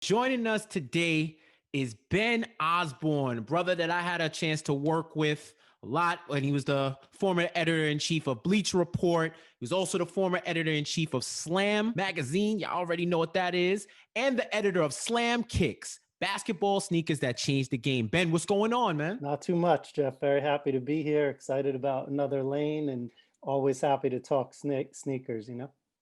Joining us today is Ben Osborne, brother that I had a chance to work with a lot when he was the former editor-in-chief of Bleacher Report. He was also the former editor-in-chief of Slam Magazine. You already know what that is. And the editor of Slam Kicks, basketball sneakers that changed the game. Ben, what's going on, man? Not too much, Jeff. Very happy to be here. Excited about another lane and always happy to talk sneakers.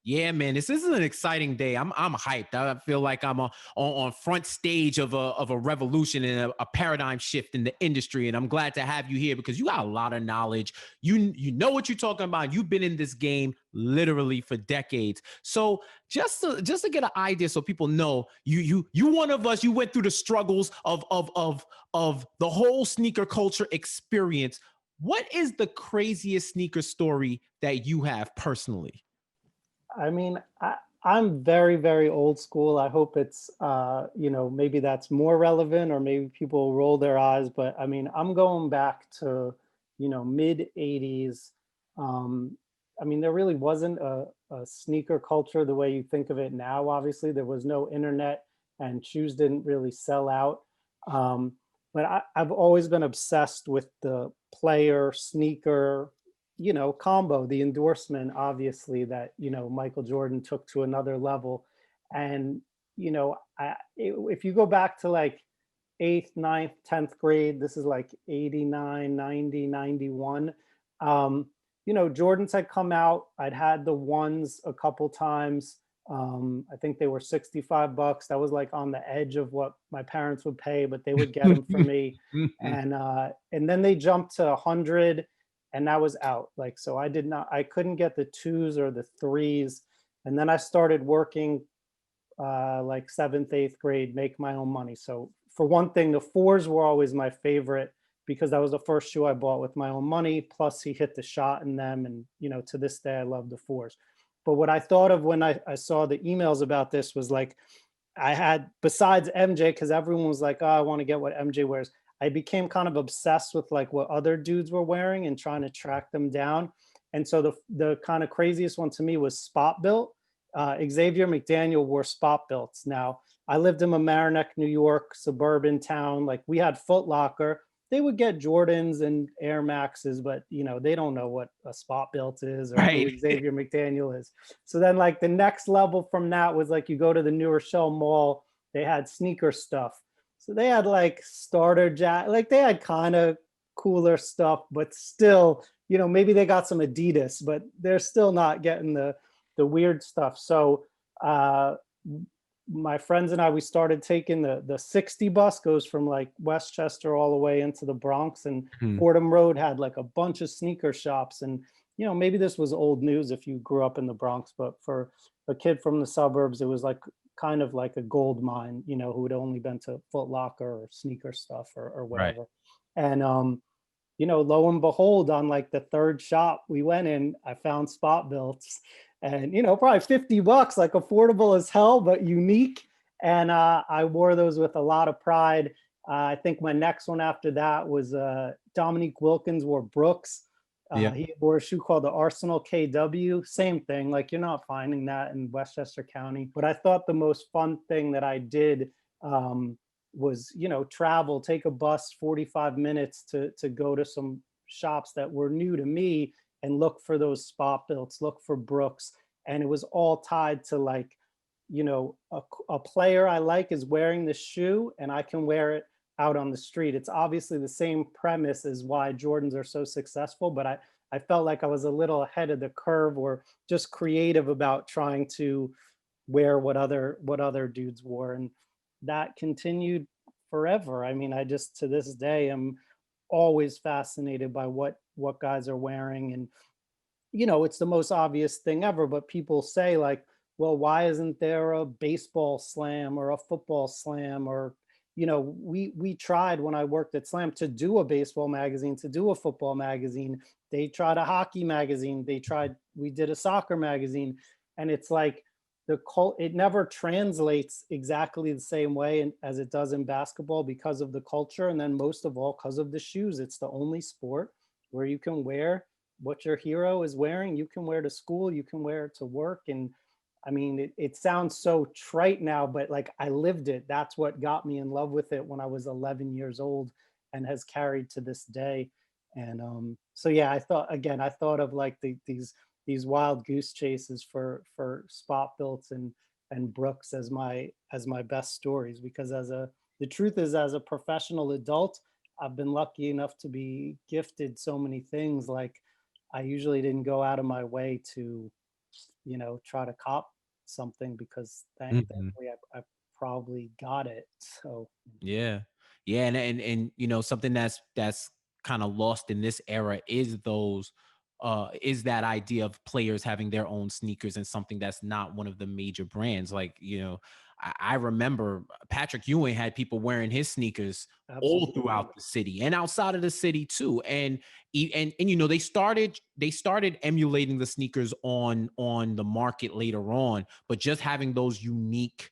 Yeah, man, this is an exciting day. I'm hyped. I feel like I'm on front stage of a revolution and a paradigm shift in the industry. And I'm glad to have you here because you got a lot of knowledge. You know what you're talking about. You've been in this game literally for decades. So just to get an idea, so people know you one of us. You went through the struggles of the whole sneaker culture experience. What is the craziest sneaker story that you have personally? I mean, I'm very, very old school. I hope maybe that's more relevant or maybe people roll their eyes. But I mean, I'm going back to, mid 80s. Um, I mean, there really wasn't a sneaker culture the way you think of it now. Obviously, there was no internet and shoes didn't really sell out. Um, but I've always been obsessed with the player sneaker combo, the endorsement, obviously, that, Michael Jordan took to another level. And, if you go back to like eighth, ninth, 10th grade, this is like 89, 90, 91. Jordans had come out. I'd had the ones a couple times. I think they were $65. That was like on the edge of what my parents would pay, but they would get them for me. And then they jumped to 100 and that was out. Like, so I couldn't get the twos or the threes. And then I started working like seventh, eighth grade, make my own money. So for one thing, the fours were always my favorite because that was the first shoe I bought with my own money. Plus he hit the shot in them. And, to this day, I love the fours. But what I thought of when I saw the emails about this was like, I had, besides MJ, because everyone was like, oh, I want to get what MJ wears. I became kind of obsessed with like what other dudes were wearing and trying to track them down. And so the kind of craziest one to me was Spot Built. Xavier McDaniel wore Spot Builts. Now, I lived in Mamaroneck, New York, suburban town. Like we had Foot Locker. They would get Jordans and Air Maxes, but they don't know what a Spot Built is or Right. who Xavier McDaniel is. So then like the next level from that was like you go to the New Rochelle Mall, they had sneaker stuff. So they had like starter like they had kind of cooler stuff, but still, maybe they got some Adidas, but they're still not getting the weird stuff. So my friends and I, we started taking the 60 bus, goes from like Westchester all the way into the Bronx, and Mhm. Fordham Road had like a bunch of sneaker shops. And maybe this was old news if you grew up in the Bronx, but for a kid from the suburbs, it was like kind of like a gold mine, who had only been to Foot Locker or sneaker stuff or Right. whatever. And lo and behold, on like the third shop we went in, I found Spot Builts, and probably $50, like affordable as hell, but unique. And I wore those with a lot of pride. I think my next one after that was Dominique Wilkins wore Brooks. Yeah. He wore a shoe called the Arsenal KW. Same thing. Like you're not finding that in Westchester County. But I thought the most fun thing that I did was, travel, take a bus 45 minutes to go to some shops that were new to me and look for those Spot Builts, look for Brooks. And it was all tied to like, a player I like is wearing the shoe and I can wear it out on the street. It's obviously the same premise as why Jordans are so successful, but I felt like I was a little ahead of the curve or just creative about trying to wear what other dudes wore. And that continued forever. I mean, I just to this day am always fascinated by what guys are wearing. And it's the most obvious thing ever, but people say like, well, why isn't there a baseball slam or a football slam? Or we tried when I worked at Slam to do a baseball magazine, to do a football magazine. They tried a hockey magazine, we did a soccer magazine. And it's like it never translates exactly the same way as it does in basketball because of the culture, and then most of all because of the shoes. It's the only sport where you can wear what your hero is wearing. You can wear to school, you can wear it to work. And I mean, it sounds so trite now, but like I lived it. That's what got me in love with it when I was 11 years old and has carried to this day. And so yeah, I thought of like these wild goose chases for spot builts and Brooks as my best stories, because the truth is, as a professional adult, I've been lucky enough to be gifted so many things. Like I usually didn't go out of my way to, try to cop something, because Mhm. thankfully I probably got it. So Yeah. Yeah, and you know, something that's kind of lost in this era is that idea of players having their own sneakers and something that's not one of the major brands. Like, you know, I remember Patrick Ewing had people wearing his sneakers all absolutely. throughout the city and outside of the city too. And you know, they started emulating the sneakers on the market later on, but just having those unique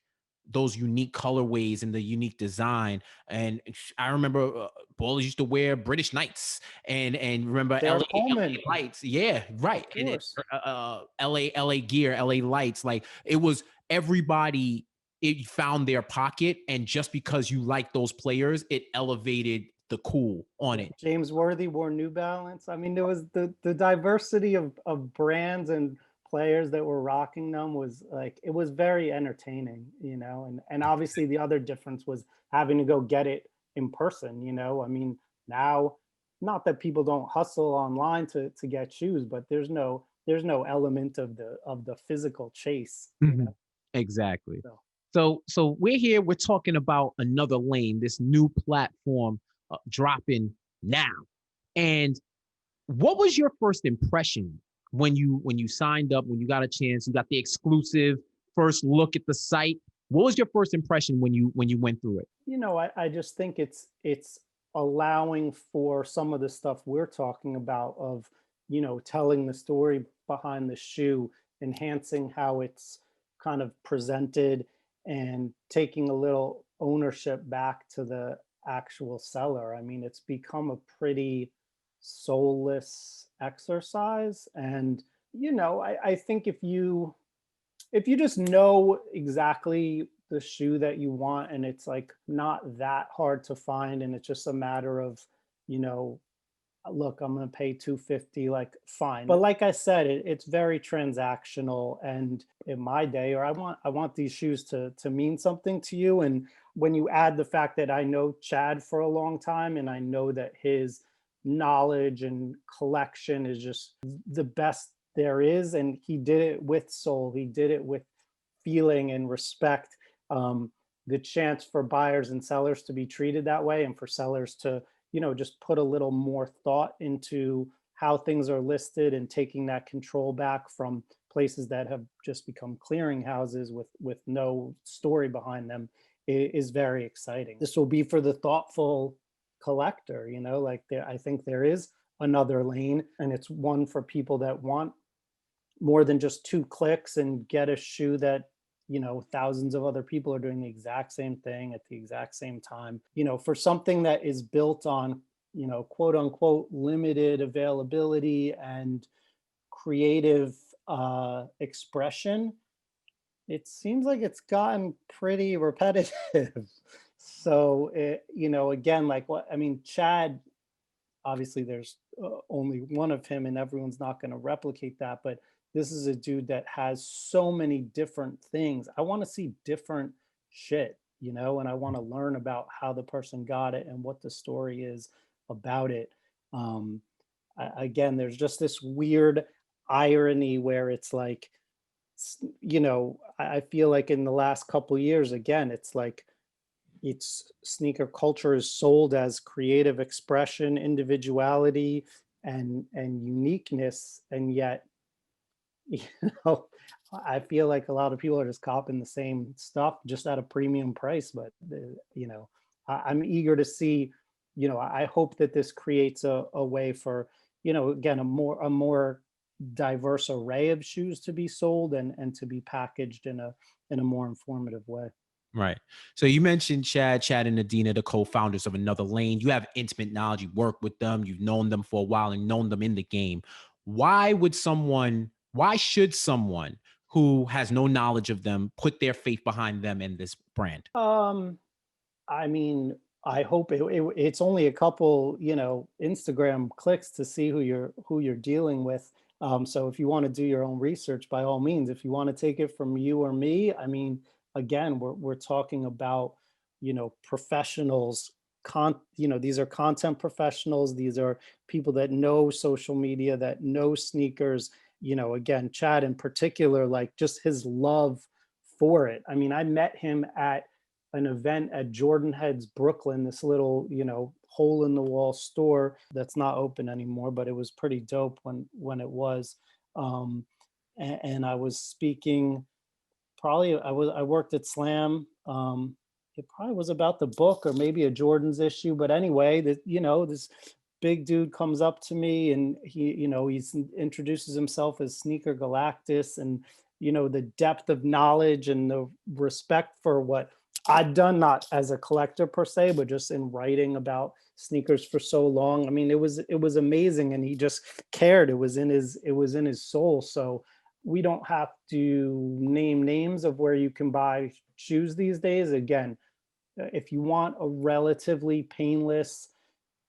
colorways and the unique design. And I remember ballers used to wear British Knights and remember They're LA Coleman, Lights. Yeah, right. of And course. LA gear, LA Lights. Like it was everybody. It found their pocket, and just because you like those players, it elevated the cool on Yeah, it. James Worthy wore New Balance. I mean, there was the diversity of brands and players that were rocking them was like it was very entertaining, and obviously the other difference was having to go get it in person. I mean, now, not that people don't hustle online to get shoes, but there's no element of the physical chase, Mhm. Exactly. so. So we're here. We're talking about another lane, this new platform dropping now. And what was your first impression when you signed up, when you got a chance, you got the exclusive first look at the site? What was your first impression when you went through it? I just think it's allowing for some of the stuff we're talking about of, telling the story behind the shoe, enhancing how it's kind of presented, and taking a little ownership back to the actual seller. I mean, it's become a pretty soulless exercise. And, I think if you just know exactly the shoe that you want, and it's like not that hard to find, and it's just a matter of, you know look, I'm going to pay 250, like fine. But like I said, it's very transactional. And in my day, or I want these shoes to mean something to you. And when you add the fact that I know Chad for a long time, and I know that his knowledge and collection is just the best there is, and he did it with soul, he did it with feeling and respect. um, the chance for buyers and sellers to be treated that way, and for sellers to, just put a little more thought into how things are listed, and taking that control back from places that have just become clearinghouses with no story behind them, is very exciting. This will be for the thoughtful collector, like I think there is another lane, and it's one for people that want more than just two clicks and get a shoe that, thousands of other people are doing the exact same thing at the exact same time. For something that is built on, quote unquote limited availability and creative expression, it seems like it's gotten pretty repetitive. So again, like, what I mean, Chad, obviously there's only one of him, and everyone's not going to replicate that, but this is a dude that has so many different things. I want to see different shit, and I want to learn about how the person got it and what the story is about it. um Again, there's just this weird irony where it's like, I feel like in the last couple years, again, it's like it's sneaker culture is sold as creative expression, individuality, and uniqueness, and yet, you know I feel like a lot of people are just copying the same stuff just at a premium price. But I'm eager to see. I hope that this creates a way for, again, a more diverse array of shoes to be sold, and to be packaged in a more informative way. Right. So you mentioned Chad and Adina, the co-founders of Another Lane. You have intimate knowledge. You work with them. You've known them for a while and known them in the game. Why should someone who has no knowledge of them put their faith behind them and this brand? Um, I mean, I hope it's only a couple, Instagram clicks to see who you're dealing with. So if you want to do your own research, by all means. If you want to take it from you or me, I mean, again, we're talking about, professionals. These are content professionals. These are people that know social media, that know sneakers. Again, Chad in particular, like just his love for it. I mean, I met him at an event at Jordan Heads Brooklyn, this little, hole in the wall store that's not open anymore, but it was pretty dope when it was. And I was speaking, probably I worked at Slam. It probably was about the book or maybe a Jordan's issue, but anyway, that this big dude comes up to me and he introduces himself as Sneaker Galactus, and the depth of knowledge and the respect for what I'd done, not as a collector per se, but just in writing about sneakers for so long. I mean, it was amazing, and he just cared. It was in his soul. So we don't have to name names of where you can buy shoes these days. Again, if you want a relatively painless,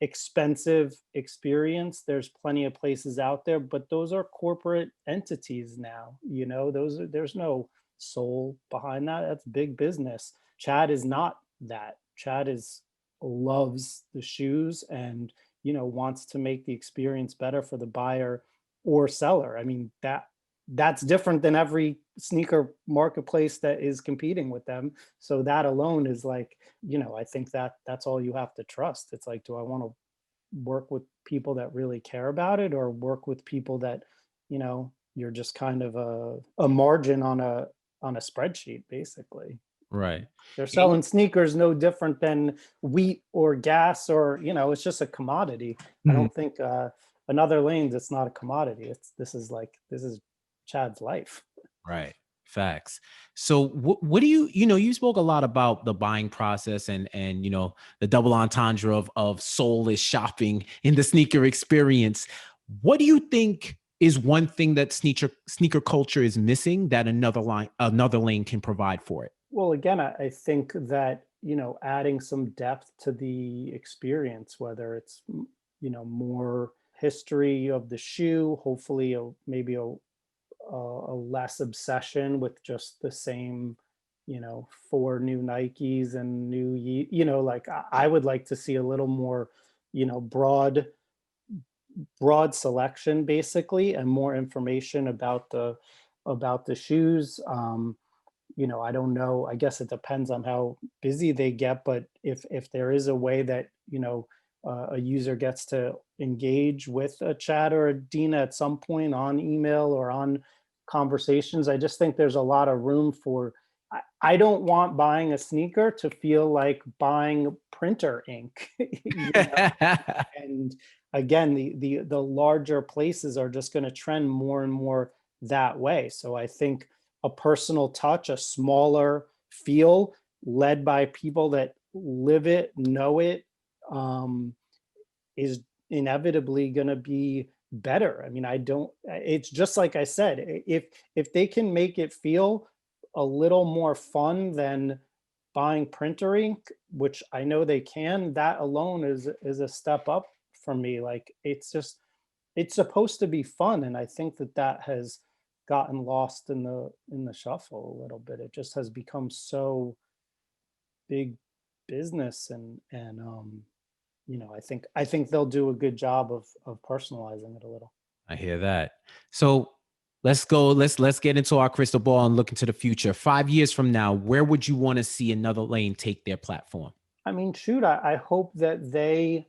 expensive experience, there's plenty of places out there, but those are corporate entities now. There's no soul behind that. That's big business. Chad is not that. Chad is loves the shoes and wants to make the experience better for the buyer or seller. I mean, that's different than every sneaker marketplace that is competing with them. So that alone is like, I think that's all you have to trust. It's like, do I want to work with people that really care about it, or work with people that, you're just kind of a margin on a spreadsheet, basically. Right. They're selling sneakers no different than wheat or gas, or it's just a commodity. I Mhm. don't think another lanes, it's not a commodity. This is Chad's life. Right. Facts. So what do you spoke a lot about the buying process and the double entendre of soulless shopping in the sneaker experience. What do you think is one thing that sneaker culture is missing that another lane can provide for it? Well, again, I think that, adding some depth to the experience, whether it's, more history of the shoe, hopefully maybe a less obsession with just the same, four new Nikes and like I would like to see a little more, broad selection basically, and more information about the shoes. I don't know. I guess it depends on how busy they get, but if there is a way that a user gets to engage with a Chat or a Dina at some point on email or on conversations, I just think there's a lot of room for. I don't want buying a sneaker to feel like buying printer ink. And again, the larger places are just going to trend more and more that way. So I think a personal touch, a smaller feel, led by people that live it, know it, um, is inevitably going to be better. I mean, I don't. It's just like I said. If they can make it feel a little more fun than buying printer ink, which I know they can, that alone is a step up for me. Like it's supposed to be fun, and I think that has gotten lost in the shuffle a little bit. It just has become so big business, and I think they'll do a good job of personalizing it a little. I hear that. So let's go. Let's get into our crystal ball and look into the future. 5 years from now, where would you want to see another lane take their platform? I mean, shoot, I hope that they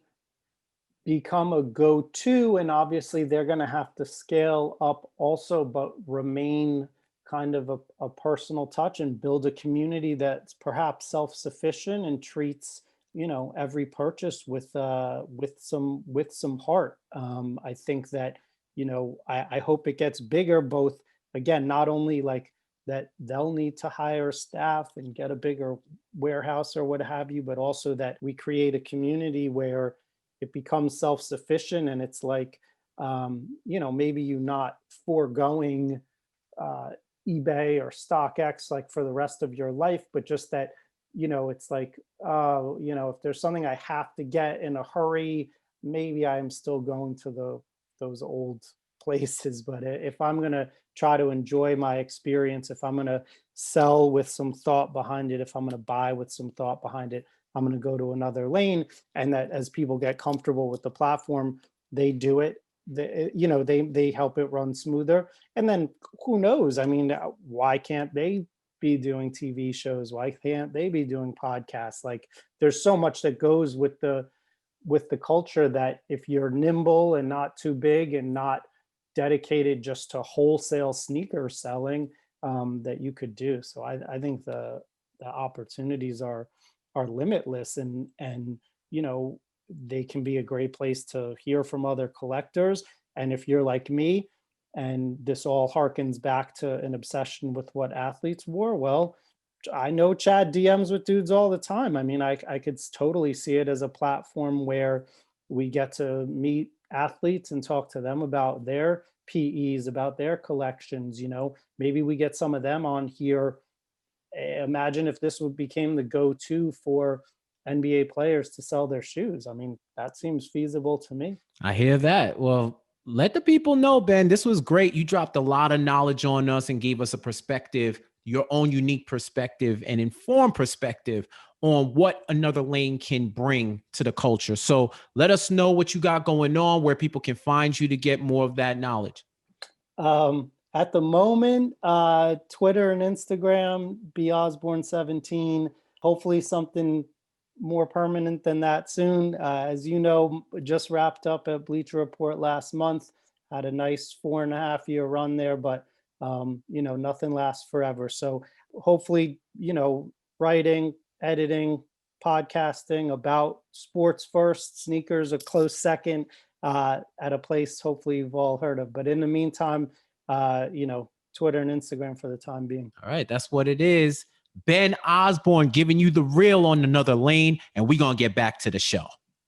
become a go-to, and obviously they're going to have to scale up also, but remain kind of a personal touch and build a community that's perhaps self-sufficient and treats every purchase with some heart. I think that I hope it gets bigger, both, again, not only like that they'll need to hire staff and get a bigger warehouse or what have you, but also that we create a community where it becomes self-sufficient, and it's like maybe you not foregoing uh eBay or StockX like for the rest of your life, but just that, it's like, if there's something I have to get in a hurry, maybe I'm still going to those old places. But if I'm going to try to enjoy my experience, if I'm going to sell with some thought behind it, if I'm going to buy with some thought behind it, I'm going to go to another lane. And that as people get comfortable with the platform, they do it. They help it run smoother. And then who knows? I mean, why can't they be doing TV shows? Why can't they be doing podcasts? Like, there's so much that goes with the culture that if you're nimble and not too big and not dedicated just to wholesale sneaker selling, that you could do. So I think the opportunities are limitless, and they can be a great place to hear from other collectors. And if you're like me, and this all harkens back to an obsession with what athletes wore, well, I know Chad DMs with dudes all the time. I mean, I could totally see it as a platform where we get to meet athletes and talk to them about their PEs, about their collections. Maybe we get some of them on here. Imagine if this would became the go-to for NBA players to sell their shoes. I mean, that seems feasible to me. I hear that. Well, let the people know, Ben. This was great. You dropped a lot of knowledge on us and gave us a perspective, your own unique perspective and informed perspective on what another lane can bring to the culture. So let us know what you got going on, where people can find you to get more of that knowledge. At the moment, Twitter and Instagram, B Osborne 17. Hopefully something more permanent than that soon. As you know, just wrapped up at Bleacher Report last month. Had a nice 4.5 year run there, but nothing lasts forever. So hopefully, writing, editing, podcasting about sports first, sneakers a close second, at a place hopefully you've all heard of. But in the meantime, Twitter and Instagram for the time being. All right, that's what it is. Ben Osborne giving you the real on another lane, and we're going to get back to the show.